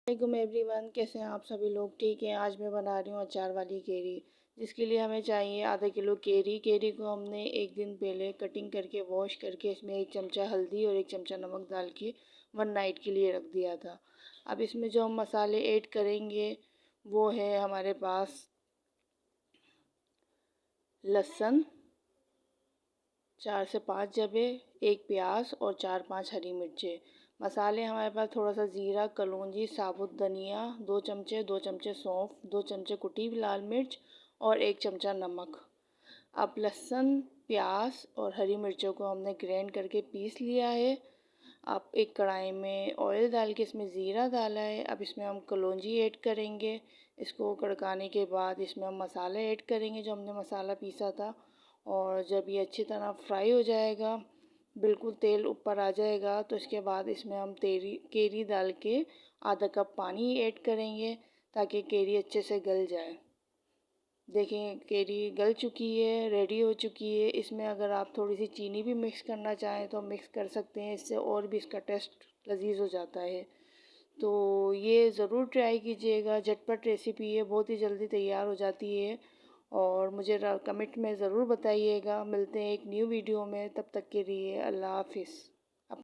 वालेकुम एवरीवन, कैसे हैं आप सभी लोग। ठीक है, आज मैं बना रही हूँ अचार वाली केरी। जिसके लिए हमें चाहिए आधा किलो केरी। केरी को हमने एक दिन पहले कटिंग करके वॉश करके इसमें 1 चमचा हल्दी और 1 चमचा नमक डाल के 1 नाइट के लिए रख दिया था। अब इसमें जो हम मसाले ऐड करेंगे वो है हमारे पास लहसुन 4 से 5 जबे, 1 प्याज और 4-5 हरी मिर्चें। मसाले हमारे पास थोड़ा सा ज़ीरा, कलौंजी, साबुत धनिया 2 चमचे, 2 चमचे सौंफ, 2 चमचे कुटी हुई लाल मिर्च और 1 चमचा नमक। अब लहसुन, प्याज और हरी मिर्चों को हमने ग्राइंड करके पीस लिया है। अब एक कढ़ाई में ऑयल डाल के इसमें ज़ीरा डाला है। अब इसमें हम कलौंजी ऐड करेंगे। इसको कड़काने के बाद इसमें हम मसाले ऐड करेंगे जो हमने मसाला पीसा था। और जब ये अच्छी तरह फ्राई हो जाएगा, बिल्कुल तेल ऊपर आ जाएगा, तो इसके बाद इसमें हम केरी डाल के आधा कप पानी ऐड करेंगे ताकि केरी अच्छे से गल जाए। देखें केरी गल चुकी है, रेडी हो चुकी है। इसमें अगर आप थोड़ी सी चीनी भी मिक्स करना चाहें तो मिक्स कर सकते हैं, इससे और भी इसका टेस्ट लजीज हो जाता है। तो ये ज़रूर ट्राई कीजिएगा, झटपट रेसिपी है, बहुत ही जल्दी तैयार हो जाती है। और मुझे कमेंट में ज़रूर बताइएगा। मिलते हैं एक न्यू वीडियो में, तब तक के लिए अल्लाह हाफिज़।